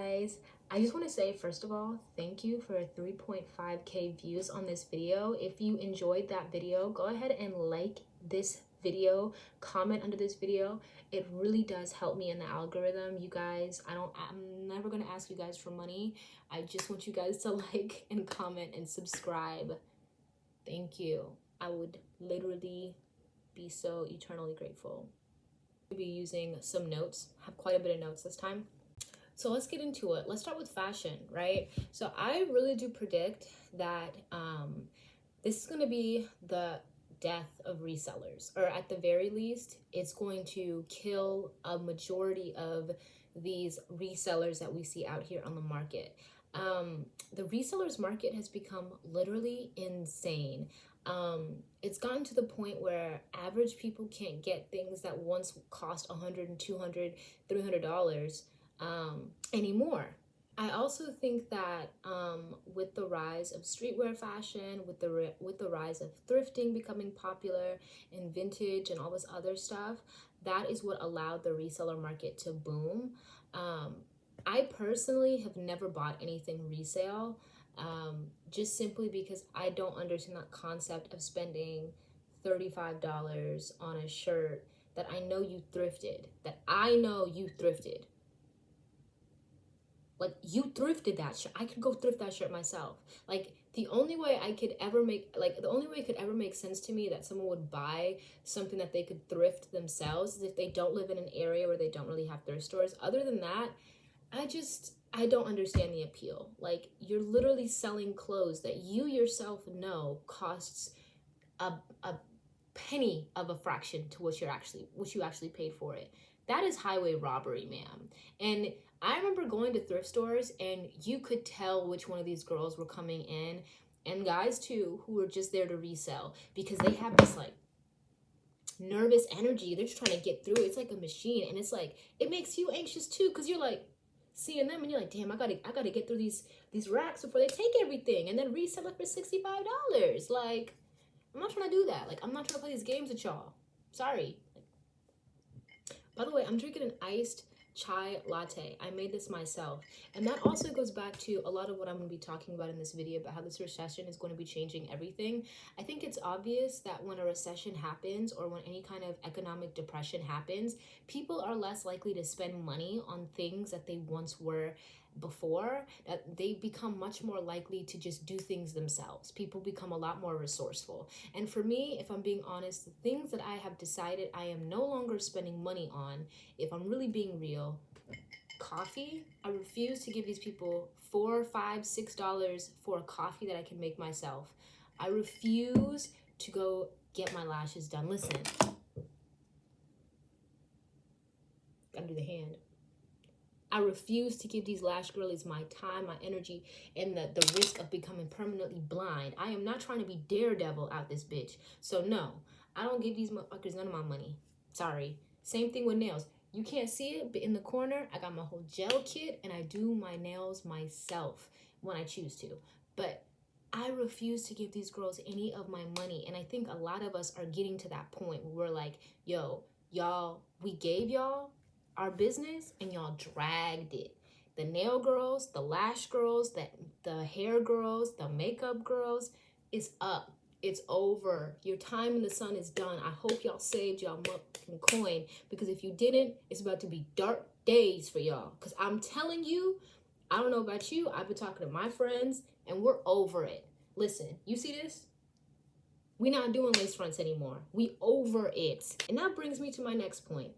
guys, I just want to say, first of all, thank you for 3.5k views on this video. If you enjoyed that video, go ahead and like this video, comment under this video. It really does help me in the algorithm. You guys, I'm never going to ask you guys for money. I just want you guys to like and comment and subscribe. Thank you. I would literally be so eternally grateful. I'll be using some notes. I have quite a bit of notes this time. So let's get into it. Let's start with fashion, right? So I really do predict that this is going to be the death of resellers, or at the very least, it's going to kill a majority of these resellers that we see out here on the market. The resellers market has become literally insane. It's gotten to the point where average people can't get things that once cost $100 and $200, $300 anymore. I also think that with the rise of streetwear fashion, with the rise of thrifting becoming popular and vintage and all this other stuff, that is what allowed the reseller market to boom. I personally have never bought anything resale, just simply because I don't understand that concept of spending $35 on a shirt that I know you thrifted, Like, you thrifted that shirt. I could go thrift that shirt myself. Like, the only way it could ever make sense to me that someone would buy something that they could thrift themselves is if they don't live in an area where they don't really have thrift stores. Other than that, I don't understand the appeal. Like, you're literally selling clothes that you yourself know costs a penny of a fraction to what you actually paid for it. That is highway robbery, ma'am. And I remember going to thrift stores and you could tell which one of these girls were coming in, and guys too, who were just there to resell, because they have this like nervous energy. They're just trying to get through. It's like a machine, and it's like, it makes you anxious too, because you're like seeing them and you're like, damn, I gotta get through these racks before they take everything and then resell it for $65. Like, I'm not trying to do that. Like, I'm not trying to play these games with y'all. Sorry. By the way, I'm drinking an iced chai latte. I made this myself. And that also goes back to a lot of what I'm going to be talking about in this video about how this recession is going to be changing everything. I think it's obvious that when a recession happens, or when any kind of economic depression happens, people are less likely to spend money on things that they once were before. That they become much more likely to just do things themselves. People become a lot more resourceful. And for me, if I'm being honest, the things that I have decided I am no longer spending money on, if I'm really being real, coffee. I refuse to give these people $4, $5, $6 for a coffee that I can make myself. I refuse to go get my lashes done. Listen, gotta do the hand. I refuse to give these lash girlies my time, my energy, and the risk of becoming permanently blind. I am not trying to be Daredevil out this bitch. So no, I don't give these motherfuckers none of my money. Sorry. Same thing with nails. You can't see it, but in the corner, I got my whole gel kit, and I do my nails myself when I choose to. But I refuse to give these girls any of my money. And I think a lot of us are getting to that point where we're like, yo, y'all, we gave y'all our business and y'all dragged it. The nail girls, the lash girls, the hair girls, the makeup girls, is up. It's over. Your time in the sun is done. I hope y'all saved y'all motherfucking coin, because if you didn't, it's about to be dark days for y'all. Because I'm telling you, I don't know about you, I've been talking to my friends and we're over it. Listen, you see this? We're not doing lace fronts anymore. We over it. And that brings me to my next point.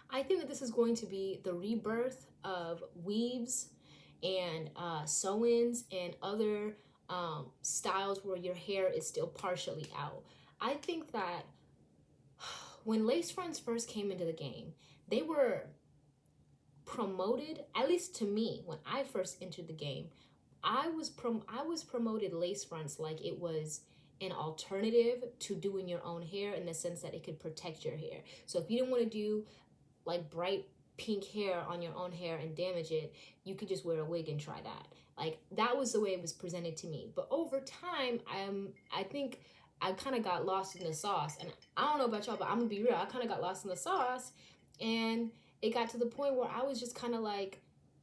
I think that this is going to be the rebirth of weaves and sew-ins and other styles where your hair is still partially out. I think that when lace fronts first came into the game, they were promoted, at least to me, when I first entered the game, I was promoted lace fronts like it was an alternative to doing your own hair, in the sense that it could protect your hair. So if you didn't want to do like bright pink hair on your own hair and damage it, you could just wear a wig and try that. Like, that was the way it was presented to me. But over time, I think I kind of got lost in the sauce. And I don't know about y'all, but I'm gonna be real, I kind of got lost in the sauce, and it got to the point where I was just kind of like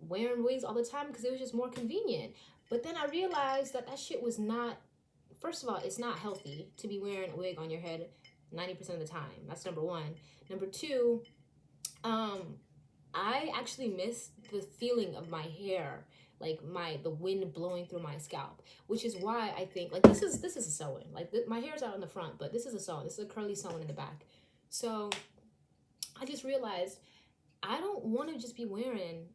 wearing wigs all the time because it was just more convenient. But then I realized that shit was not, first of all, it's not healthy to be wearing a wig on your head 90% of the time. That's number one. Number two, I actually miss the feeling of my hair, like the wind blowing through my scalp, which is why I think, like, this is a sew-in. Like, my hair's out in the front, but this is a sew-in. This is a curly sew-in in the back. So I just realized I don't want to just be wearing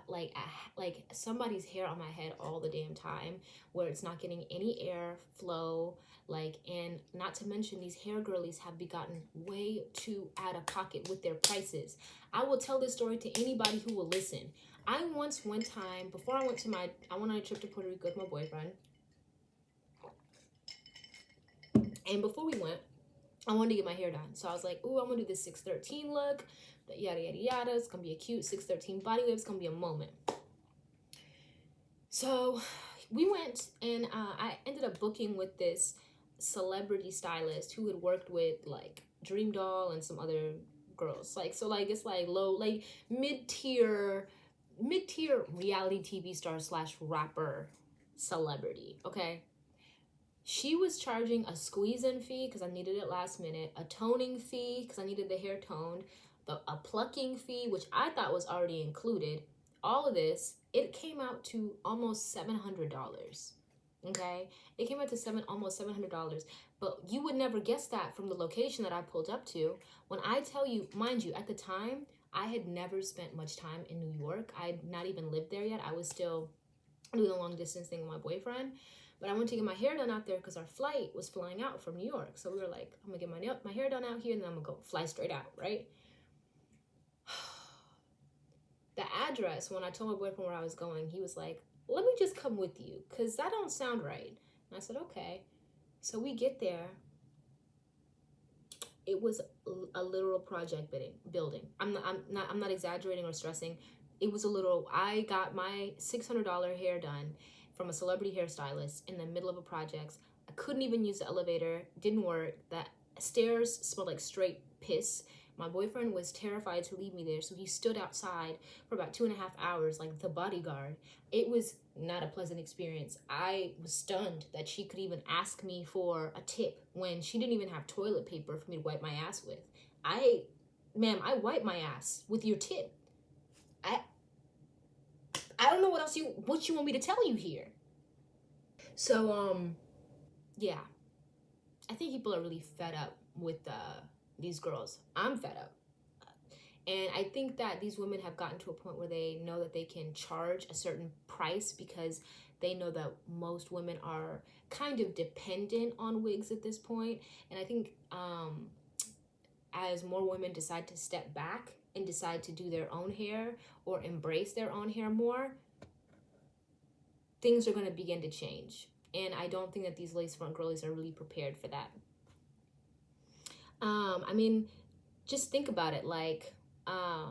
like somebody's hair on my head all the damn time, where it's not getting any air flow. Like, and not to mention, these hair girlies have gotten way too out of pocket with their prices. I will tell this story to anybody who will listen. I once, one time, before I went on a trip to Puerto Rico with my boyfriend. And before we went, I wanted to get my hair done. So I was like, ooh, I'm gonna do this 613 look, yada, yada, yada. It's gonna be a cute 613 body wave. It's gonna be a moment. So we went, and I ended up booking with this celebrity stylist who had worked with like Dream Doll and some other girls. Like, so like, it's like low, like mid-tier reality TV star / rapper celebrity, okay? She was charging a squeeze-in fee because I needed it last minute, a toning fee because I needed the hair toned, a plucking fee, which I thought was already included. All of this, it came out to almost $700. Okay? It came out to almost $700. But you would never guess that from the location that I pulled up to. When I tell you, mind you, at the time, I had never spent much time in New York. I had not even lived there yet. I was still doing a long distance thing with my boyfriend. But I went to get my hair done out there because our flight was flying out from New York. So we were like, I'm going to get my hair done out here, and then I'm going to fly straight out, right? The address, when I told my boyfriend where I was going, he was like, let me just come with you because that don't sound right. And I said, okay. So we get there. It was a literal project building. I'm not exaggerating or stressing. It was I got my $600 hair done from a celebrity hairstylist in the middle of a project. I couldn't even use the elevator. Didn't work. The stairs smelled like straight piss. My boyfriend was terrified to leave me there, so he stood outside for about 2.5 hours like the bodyguard. It was not a pleasant experience. I was stunned that she could even ask me for a tip when she didn't even have toilet paper for me to wipe my ass with. Ma'am, I wipe my ass with your tip. I don't know what you want me to tell you here. So, yeah. I think people are really fed up with these girls. I'm fed up. And I think that these women have gotten to a point where they know that they can charge a certain price because they know that most women are kind of dependent on wigs at this point. And I think as more women decide to step back and decide to do their own hair or embrace their own hair more, things are going to begin to change. And I don't think that these lace front girlies are really prepared for that. I mean, just think about it. Like, I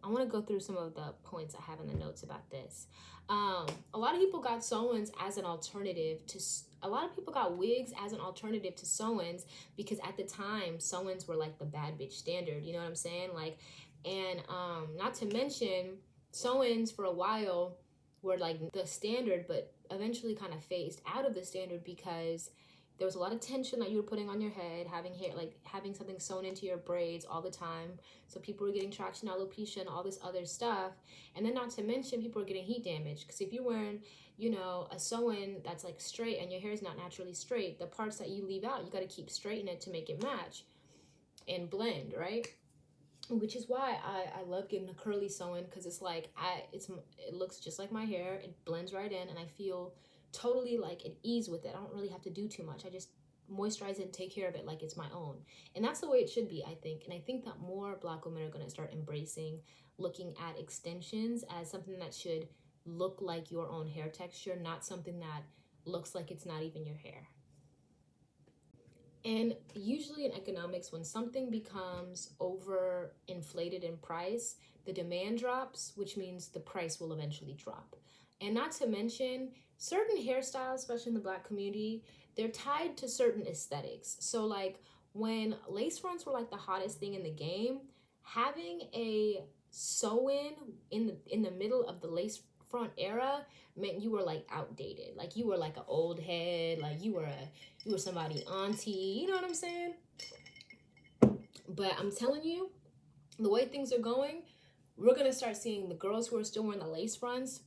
want to go through some of the points I have in the notes about this. A lot of people got sew-ins as an alternative to, a lot of people got wigs as an alternative to sew-ins because at the time, sew-ins were like the bad bitch standard. You know what I'm saying? Like, and not to mention, sew-ins for a while were like the standard, but eventually kind of phased out of the standard because there was a lot of tension that you were putting on your head, having something sewn into your braids all the time. So people were getting traction alopecia and all this other stuff. And then not to mention, people were getting heat damage. Because if you're wearing, a sew-in that's like straight and your hair is not naturally straight, the parts that you leave out, you got to keep straightening it to make it match and blend, right? Which is why I love getting a curly sew-in because it's like, it looks just like my hair. It blends right in and I feel totally like at ease with it. I don't really have to do too much. I just moisturize it and take care of it like it's my own. And that's the way it should be, I think. And I think that more Black women are going to start embracing looking at extensions as something that should look like your own hair texture, not something that looks like it's not even your hair. And usually in economics, when something becomes over inflated in price, the demand drops, which means the price will eventually drop. And not to mention, certain hairstyles, especially in the Black community, they're tied to certain aesthetics. So like when lace fronts were like the hottest thing in the game, having a sew-in in the middle of the lace front era meant you were like outdated. Like you were like an old head, like you were somebody auntie, you know what I'm saying? But I'm telling you, the way things are going, we're gonna start seeing the girls who are still wearing the lace fronts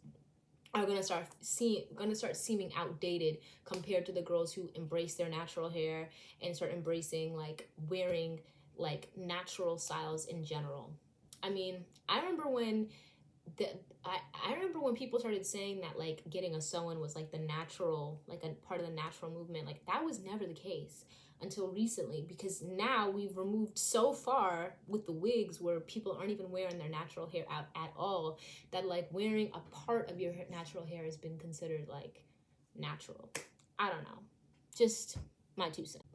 are gonna start seeming outdated compared to the girls who embrace their natural hair and start embracing like wearing like natural styles in general. I mean, I remember when I remember when people started saying that like getting a sew-in was like the natural, like a part of the natural movement. Like that was never the case until recently, because now we've removed so far with the wigs where people aren't even wearing their natural hair out at all, that like wearing a part of your natural hair has been considered like natural. I don't know. Just my 2 cents.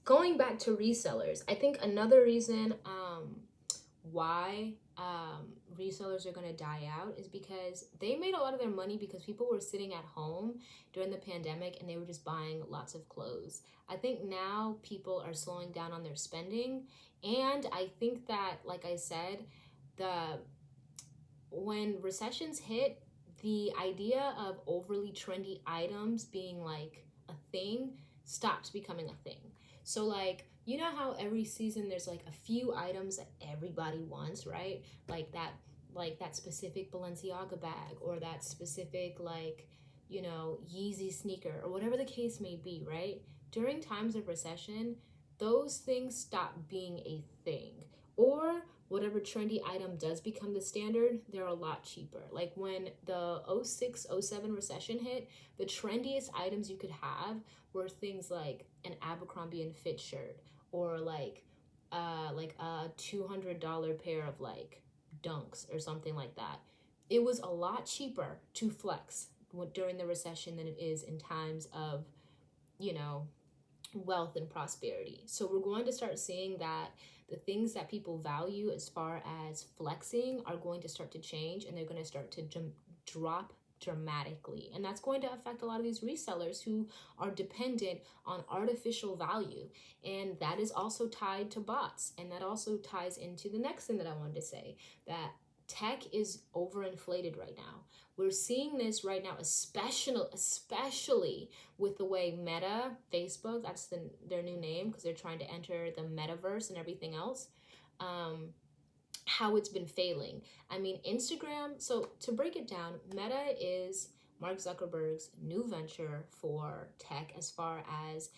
Going back to resellers, I think another reason why resellers are going to die out is because they made a lot of their money because people were sitting at home during the pandemic and they were just buying lots of clothes. I think now people are slowing down on their spending, and I think that, like I said, when recessions hit, the idea of overly trendy items being like a thing stops becoming a thing. So like, you know how every season there's like a few items that everybody wants, right? Like that specific Balenciaga bag, or that specific like, you know, Yeezy sneaker, or whatever the case may be, right? During times of recession, those things stop being a thing. Or whatever trendy item does become the standard, they're a lot cheaper. Like when the 06-07 recession hit, the trendiest items you could have were things like an Abercrombie and Fitch shirt, or like a $200 pair of like Dunks or something like that. It was a lot cheaper to flex during the recession than it is in times of, you know, wealth and prosperity. So we're going to start seeing that the things that people value as far as flexing are going to start to change, and they're going to start to drop dramatically. And that's going to affect a lot of these resellers who are dependent on artificial value. And that is also tied to bots. And that also ties into the next thing that I wanted to say, that tech is overinflated right now. We're seeing this right now, especially with the way Meta, Facebook, that's their new name because they're trying to enter the metaverse and everything else, how it's been failing. I mean, Instagram, so to break it down, Meta is Mark Zuckerberg's new venture for tech as far as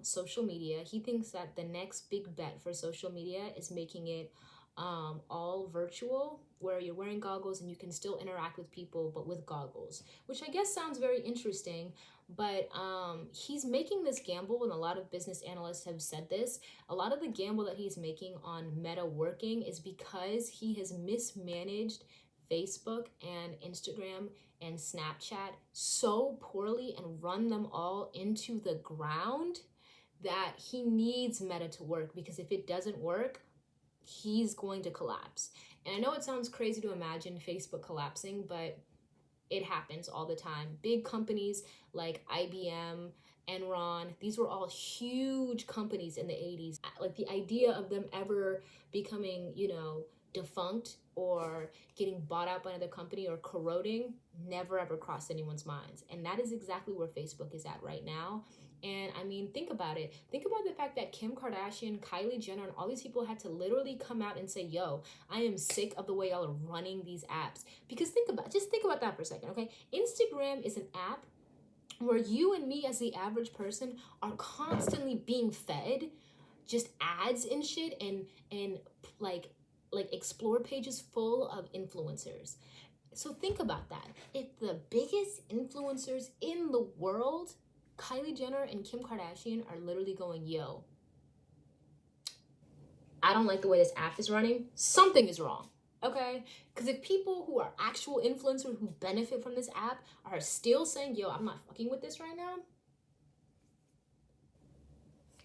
social media. He thinks that the next big bet for social media is making it all virtual, where you're wearing goggles and you can still interact with people but with goggles, which I guess sounds very interesting. But he's making this gamble, and a lot of business analysts have said this. A lot of the gamble that he's making on Meta working is because he has mismanaged Facebook and Instagram and Snapchat so poorly and run them all into the ground that he needs Meta to work, because if it doesn't work, he's going to collapse. And I know it sounds crazy to imagine Facebook collapsing, but it happens all the time. Big companies like IBM, Enron, these were all huge companies in the 80s. Like the idea of them ever becoming, you know, defunct or getting bought out by another company or corroding never ever crossed anyone's minds. And that is exactly where Facebook is at right now. And I mean, think about it. Think about the fact that Kim Kardashian, Kylie Jenner, and all these people had to literally come out and say, yo, I am sick of the way y'all are running these apps. Because just think about that for a second, okay? Instagram is an app where you and me as the average person are constantly being fed just ads and shit, and like explore pages full of influencers. So think about that. If the biggest influencers in the world, Kylie Jenner and Kim Kardashian, are literally going, yo, I don't like the way this app is running, something is wrong, okay? Because if people who are actual influencers who benefit from this app are still saying, yo, I'm not fucking with this right now,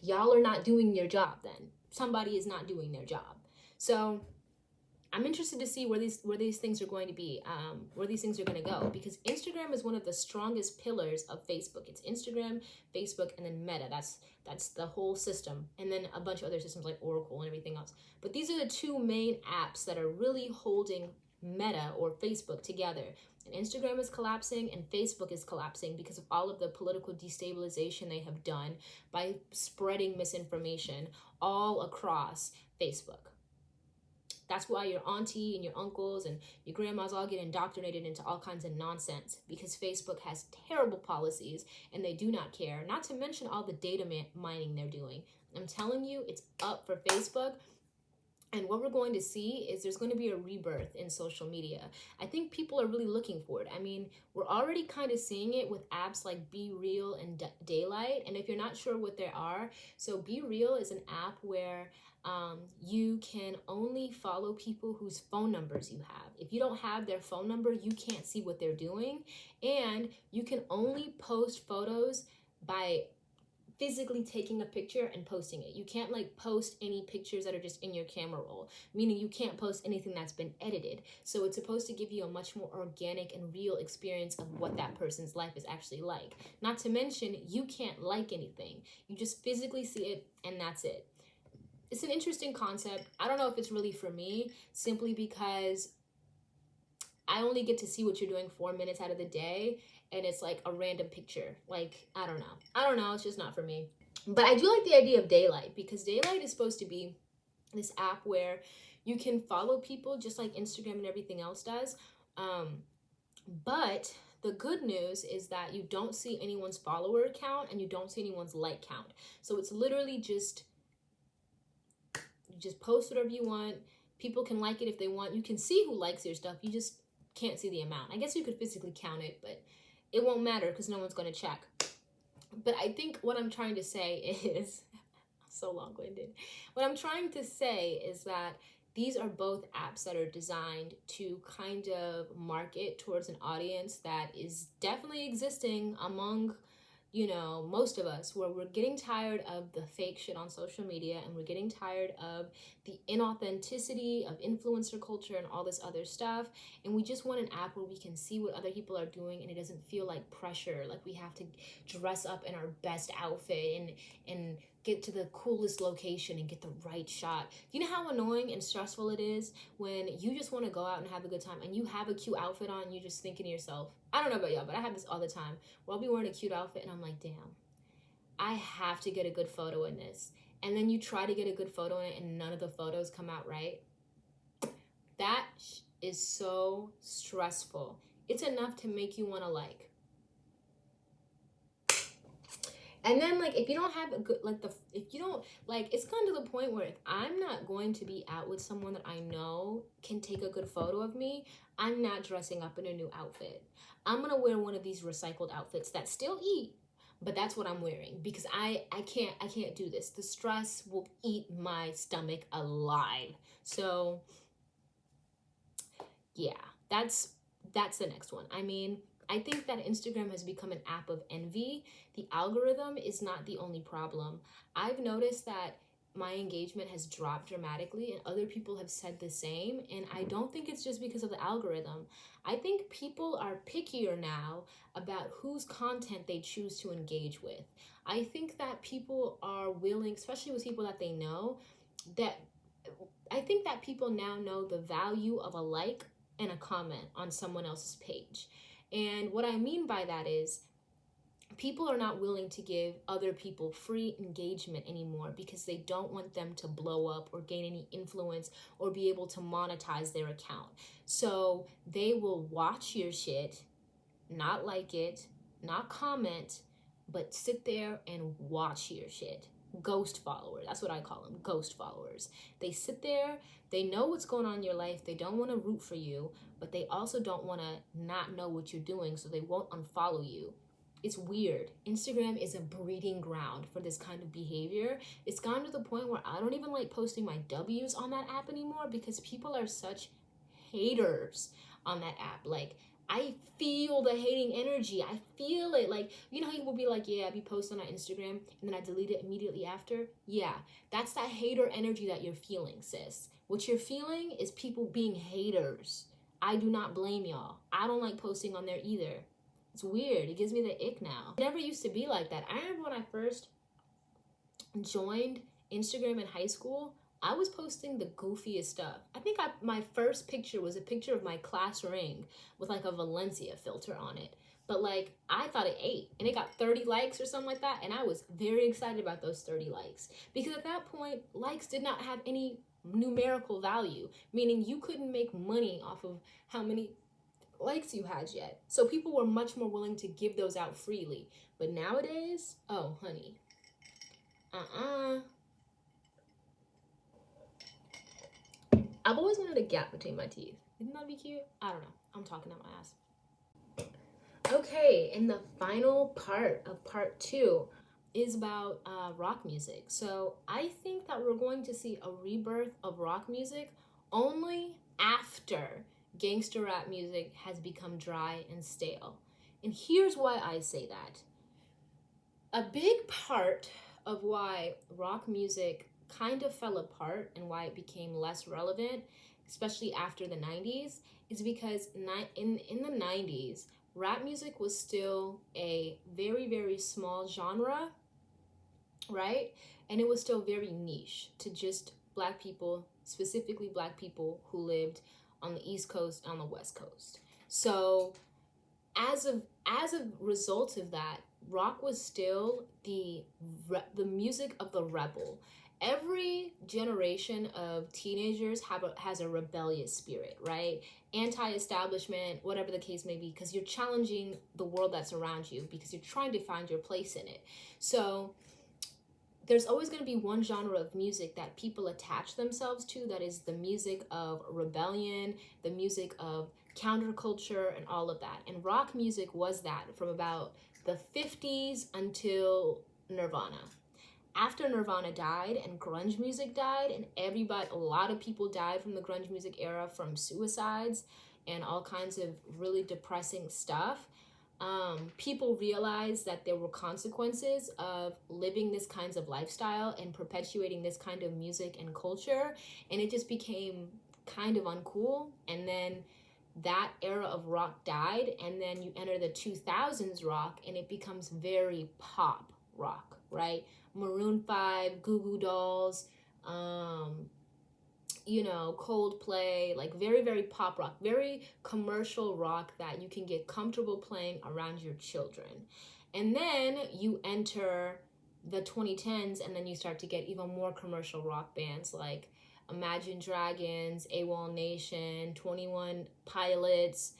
y'all are not doing your job then. Somebody is not doing their job. So I'm interested to see where these things are going to be, where these things are going to go, because Instagram is one of the strongest pillars of Facebook. It's Instagram, Facebook, and then Meta. That's the whole system, and then a bunch of other systems like Oracle and everything else. But these are the two main apps that are really holding Meta or Facebook together. And Instagram is collapsing and Facebook is collapsing because of all of the political destabilization they have done by spreading misinformation all across Facebook. That's why your auntie and your uncles and your grandmas all get indoctrinated into all kinds of nonsense, because Facebook has terrible policies and they do not care. Not to mention all the data mining they're doing. I'm telling you, it's up for Facebook. And what we're going to see is there's going to be a rebirth in social media. I think people are really looking for it. I mean, we're already kind of seeing it with apps like Be Real and Daylight. And if you're not sure what they are, so Be Real is an app where you can only follow people whose phone numbers you have. If you don't have their phone number, you can't see what they're doing. And you can only post photos by physically taking a picture and posting it. You can't like post any pictures that are just in your camera roll, meaning you can't post anything that's been edited. So it's supposed to give you a much more organic and real experience of what that person's life is actually like. Not to mention, you can't like anything. You just physically see it and that's it. It's an interesting concept. I don't know if it's really for me, simply because I only get to see what you're doing 4 minutes out of the day, and it's like a random picture. Like, I don't know. It's just not for me. But I do like the idea of Daylight, because Daylight is supposed to be this app where you can follow people just like Instagram and everything else does. But the good news is that you don't see anyone's follower count and you don't see anyone's like count. So it's literally just, you just post whatever you want. People can like it if they want. You can see who likes your stuff. You just can't see the amount. I guess you could physically count it, but it won't matter because no one's going to check. But I think what I'm trying to say is, so long-winded. What I'm trying to say is that these are both apps that are designed to kind of market towards an audience that is definitely existing among, you know, most of us, where we're getting tired of the fake shit on social media, and we're getting tired of the inauthenticity of influencer culture and all this other stuff. And we just want an app where we can see what other people are doing and it doesn't feel like pressure, like we have to dress up in our best outfit and get to the coolest location and get the right shot. You know how annoying and stressful it is when you just want to go out and have a good time and you have a cute outfit on and you're just thinking to yourself, I don't know about y'all, but I have this all the time where I'll be wearing a cute outfit and I'm like, damn, I have to get a good photo in this. And then you try to get a good photo in it and none of the photos come out right. That is so stressful. It's enough to make you want to like. And then, like, if you don't have a good, like, if you don't, like, it's gotten to the point where if I'm not going to be out with someone that I know can take a good photo of me, I'm not dressing up in a new outfit. I'm going to wear one of these recycled outfits that still eat, but that's what I'm wearing, because I can't do this. The stress will eat my stomach alive. So, yeah, that's the next one. I mean, I think that Instagram has become an app of envy. The algorithm is not the only problem. I've noticed that my engagement has dropped dramatically and other people have said the same. And I don't think it's just because of the algorithm. I think people are pickier now about whose content they choose to engage with. I think that people are willing, especially with people that they know, I think that people now know the value of a like and a comment on someone else's page. And what I mean by that is people are not willing to give other people free engagement anymore because they don't want them to blow up or gain any influence or be able to monetize their account. So they will watch your shit, not like it, not comment, but sit there and watch your shit. Ghost followers, that's what I call them, ghost followers. They sit there, they know what's going on in your life, they don't want to root for you, but they also don't want to not know what you're doing, so they won't unfollow you. It's weird. Instagram is a breeding ground for this kind of behavior. It's gotten to the point where I don't even like posting my W's on that app anymore because people are such haters on that app. Like, I feel the hating energy. I feel it. Like, you know how you will be like, yeah, I be posting on Instagram and then I delete it immediately after? Yeah, that's that hater energy that you're feeling, sis. What you're feeling is people being haters. I do not blame y'all. I don't like posting on there either. It's weird. It gives me the ick now. It never used to be like that. I remember when I first joined Instagram in high school, I was posting the goofiest stuff. I think my first picture was a picture of my class ring with like a Valencia filter on it. But like, I thought it ate, and it got 30 likes or something like that. And I was very excited about those 30 likes, because at that point, likes did not have any numerical value, meaning you couldn't make money off of how many likes you had yet. So people were much more willing to give those out freely. But nowadays, oh, honey, I've always wanted a gap between my teeth. Wouldn't that be cute? I don't know. I'm talking out my ass. Okay, and the final part of part 2 is about rock music. So I think that we're going to see a rebirth of rock music only after gangster rap music has become dry and stale. And here's why I say that. A big part of why rock music kind of fell apart and why it became less relevant, especially after the 90s, is because in the 90s, rap music was still a very, very small genre, right? And it was still very niche to just Black people, specifically Black people who lived on the East Coast and on the West Coast. So as a result of that, rock was still the music of the rebel. Every generation of teenagers has a rebellious spirit, right? Anti-establishment, whatever the case may be, because you're challenging the world that's around you, because you're trying to find your place in it. So there's always going to be one genre of music that people attach themselves to, that is the music of rebellion, the music of counterculture, and all of that. And rock music was that from about the 50s until Nirvana. After Nirvana died and grunge music died, and a lot of people died from the grunge music era from suicides and all kinds of really depressing stuff, people realized that there were consequences of living this kinds of lifestyle and perpetuating this kind of music and culture, and it just became kind of uncool. And then that era of rock died, and then you enter the 2000s rock, and it becomes very pop rock, right? Maroon 5, Goo Goo Dolls, Coldplay, like very, very pop rock, very commercial rock that you can get comfortable playing around your children. And then you enter the 2010s, and then you start to get even more commercial rock bands like Imagine Dragons, AWOL Nation, 21 Pilots,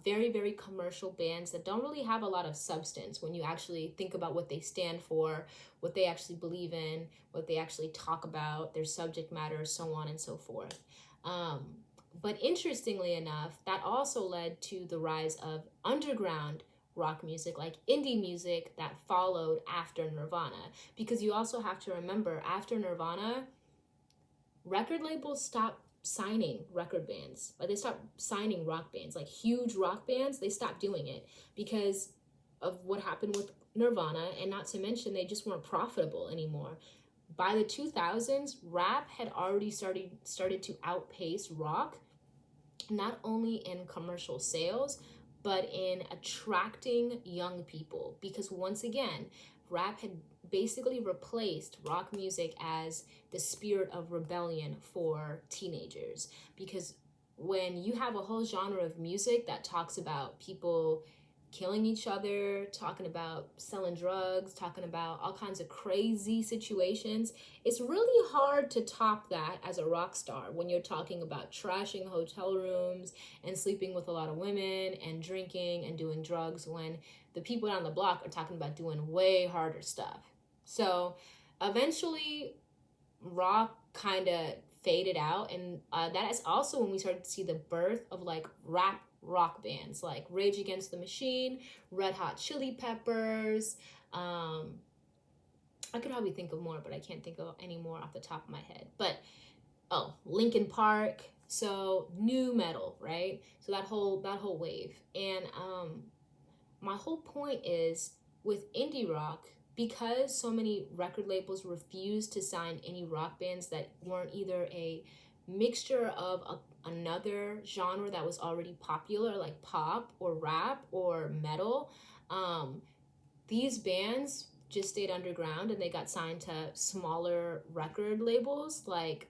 very, very commercial bands that don't really have a lot of substance when you actually think about what they stand for, what they actually believe in, what they actually talk about, their subject matter, so on and so forth. But interestingly enough, that also led to the rise of underground rock music, like indie music, that followed after Nirvana. Because you also have to remember, after Nirvana, record labels stopped signing record bands. Like, they stopped signing rock bands, like huge rock bands. They stopped doing it because of what happened with Nirvana, and not to mention they just weren't profitable anymore. By the 2000s, rap had already started to outpace rock, not only in commercial sales, but in attracting young people. Because once again, rap had basically replaced rock music as the spirit of rebellion for teenagers. Because when you have a whole genre of music that talks about people killing each other, talking about selling drugs, talking about all kinds of crazy situations, it's really hard to top that as a rock star when you're talking about trashing hotel rooms and sleeping with a lot of women and drinking and doing drugs, when the people down the block are talking about doing way harder stuff. So eventually rock kind of faded out, and that is also when we started to see the birth of like rap rock bands like Rage Against the Machine, Red Hot Chili Peppers. I could probably think of more, but I can't think of any more off the top of my head. But Linkin Park, so new metal, right? So that whole wave. And my whole point is, with indie rock, because so many record labels refused to sign any rock bands that weren't either a mixture of another genre that was already popular, like pop or rap or metal. These bands just stayed underground and they got signed to smaller record labels like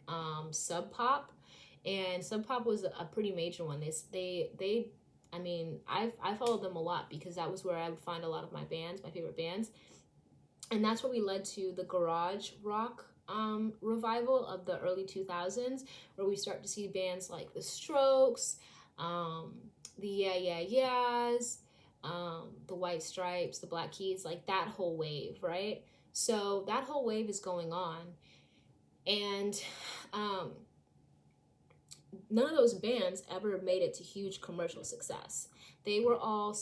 Sub Pop, and Sub Pop was a pretty major one. They I mean, I followed them a lot because that was where I would find a lot of my bands, my favorite bands, and that's what we led to the garage rock revival of the early 2000s, where we start to see bands like the Strokes, the Yeah Yeah Yeahs, the White Stripes, the Black Keys, like that whole wave, right? So that whole wave is going on, and um, none of those bands ever made it to huge commercial success. They were all,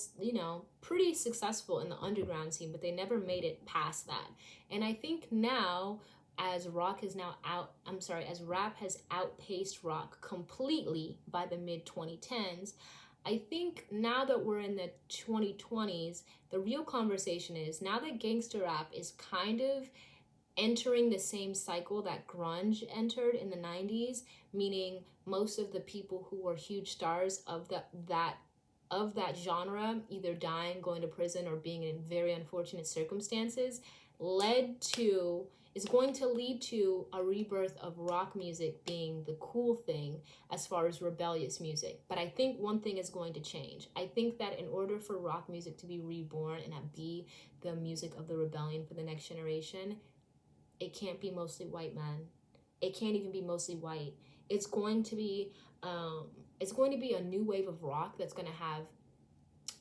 pretty successful in the underground scene, but they never made it past that. And I think now, as as rap has outpaced rock completely by the mid 2010s, I think now that we're in the 2020s, the real conversation is now that gangster rap is kind of entering the same cycle that grunge entered in the 90s, meaning most of the people who were huge stars of that genre either dying, going to prison, or being in very unfortunate circumstances, is going to lead to a rebirth of rock music being the cool thing as far as rebellious music. But I think one thing is going to change. I think that in order for rock music to be reborn and be the music of the rebellion for the next generation, it can't be mostly white men. It can't even be mostly white. It's going to be a new wave of rock that's going to have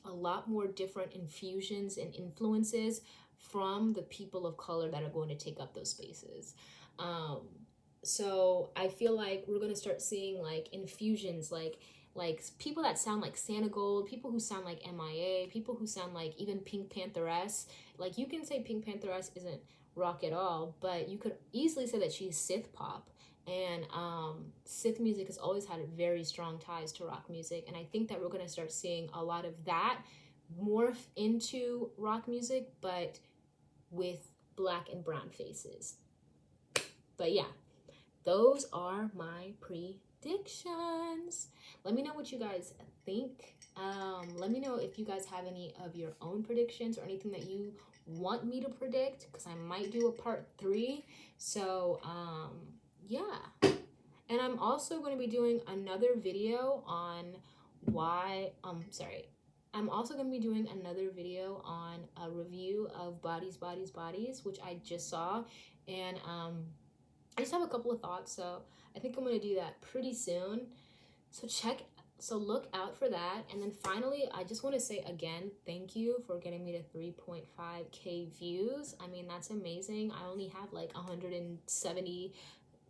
a lot more different infusions and influences from the people of color that are going to take up those spaces. So I feel like we're going to start seeing like infusions, like people that sound like Santa Gold, people who sound like MIA, people who sound like even Pink Pantheress. Like, you can say Pink Pantheress isn't rock at all, but you could easily say that she's synth pop. And synth music has always had very strong ties to rock music, and I think that we're going to start seeing a lot of that morph into rock music, but with black and brown faces. But yeah, those are my predictions. Let me know what you guys think. Let me know if you guys have any of your own predictions or anything that you want me to predict, because I might do a part 3. So yeah. And I'm also going to be doing another video on I'm also going to be doing another video on a review of Bodies, Bodies, Bodies, which I just saw. And I just have a couple of thoughts, so I think I'm going to do that pretty soon. So look out for that. And then finally, I just want to say again, thank you for getting me to 3.5k views. I mean, that's amazing. I only have like 170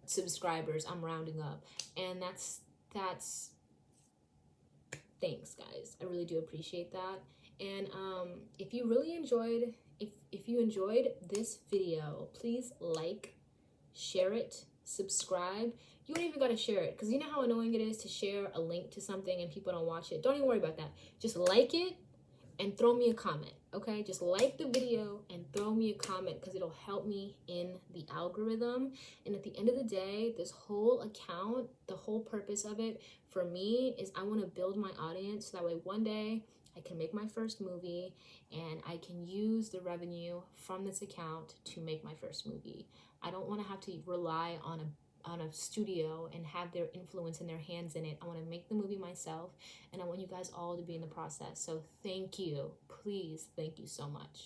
subscribers. I'm rounding up. And that's thanks, guys. I really do appreciate that. And if you really enjoyed, if you enjoyed this video, please like, share it, subscribe. You don't even gotta share it, because you know how annoying it is to share a link to something and people don't watch it. Don't even worry about that. Just like it and throw me a comment, okay? Just like the video and throw me a comment, because it'll help me in the algorithm. And at the end of the day, this whole account, the whole purpose of it for me is I want to build my audience so that way one day I can make my first movie and I can use the revenue from this account to make my first movie. I don't want to have to rely on a studio and have their influence and their hands in it. I want to make the movie myself, and I want you guys all to be in the process. So thank you. Please, thank you so much.